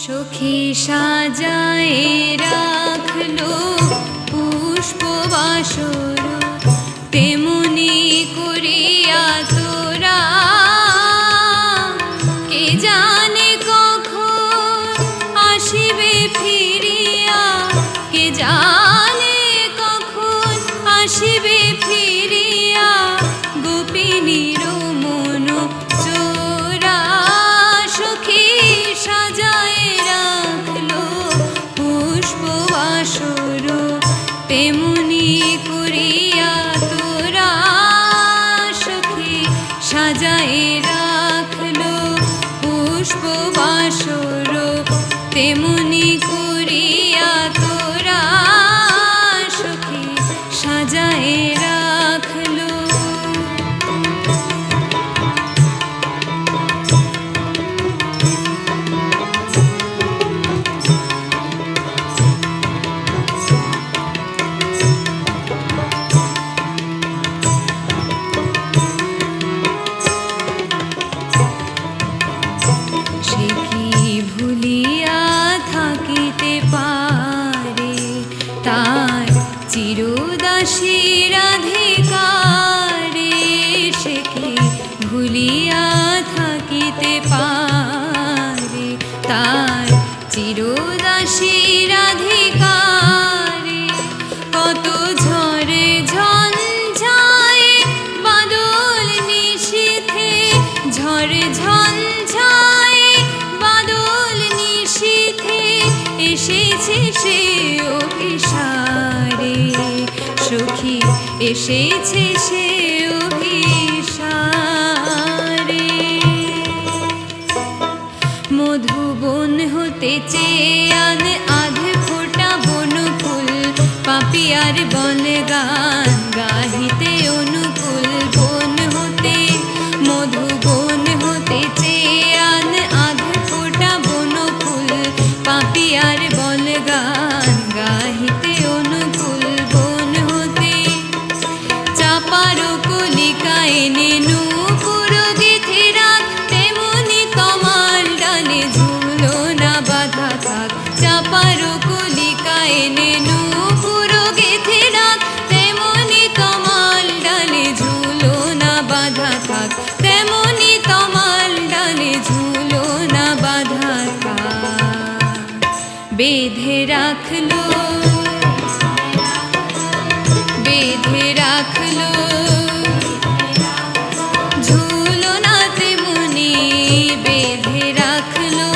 সখী সাজায় রাখলো পুষ্পবাসর, তেমনি করিয়া তোরা কে জানে কখন আসিবে ফিরিয়া, কে জানে কখন আসিবে ফিরিয়া, গোপিনীর মন চোরা সখী সাজায় রাখলো পুষ্পবাসর, তেমনি করিয়া তোরা সখী সাজায় রাখলো পুষ্পবাসর, তেমনি করিয়া তোরা সখী সাজায় রাখলো। সে কি ভুলিয়া থাকিতে পারে তার চিরদাসীর অধিকারে, সে কি ভুলিয়া থাকিতে পারে তার চিরদাসীর অধিকারে, কত ঝড়ে ঝঞ্ঝায় বাদল নিশীথে, ঝড়ে ঝঞ্ঝায় বাদল নিশীথে, এসেছে সে অভিসারে সখী, এসেছে সে অভিসারে। মধুবন হতে চেয়ে আনে আধে ফোটা বনফুল, পাপিয়ার বন গান গাহিতে অনুকূল, বন হতে মধুবন হতে চেয়ে আনে আধে ফোটা বনফুল, পাপিয়ার বন গান গাহিতে অনুকূল, বন হতে চাপার কলিকা এনে নূপুর গেথে রাখ, তেমনি তমাল ডালে ঝুলো না বাঁধা থাক, চাপার কলিকা এনে নূপুর গেথে রাখ, তেমনি তমাল ডালে ঝুলো না বাঁধা থাক, তেমনি তমাল ডালে ঝুলো না বাঁধা থাক। বেঁধে রাখলো, বেঁধে রাখলো ঝুলো না তেমনি, বেঁধে রাখলো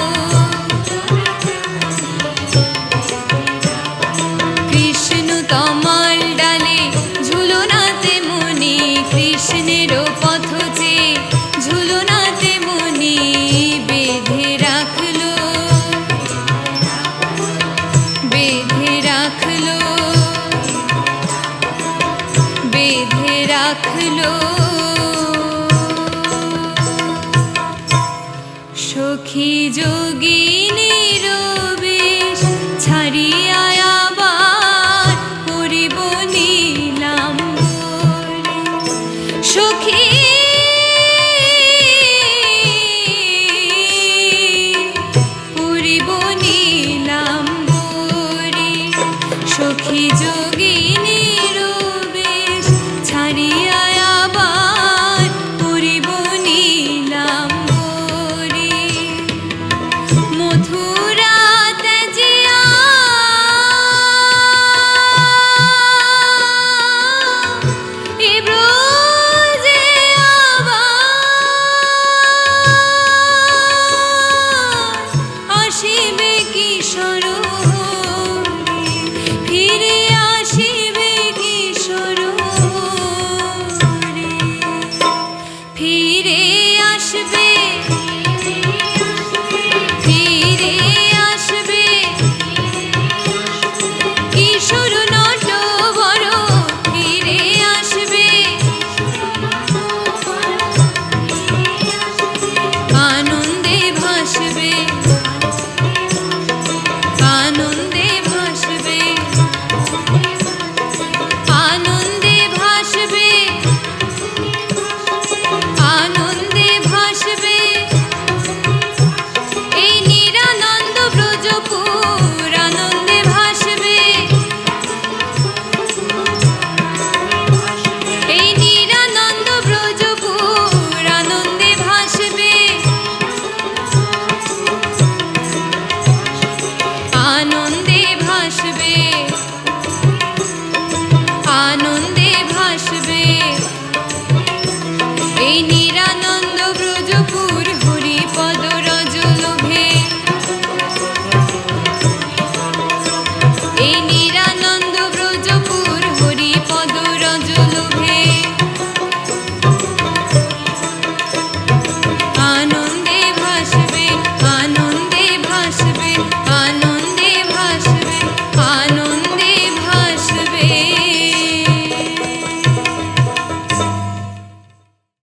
কৃষ্ণ তমাল ডালে ঝুলো না তেমনি, কৃষ্ণের পথ চেয়ে ঝুলো না তেমনি, বেঁধে রাখলো, বেঁধে রাখলো, বেঁধে রাখলো সখী যোগী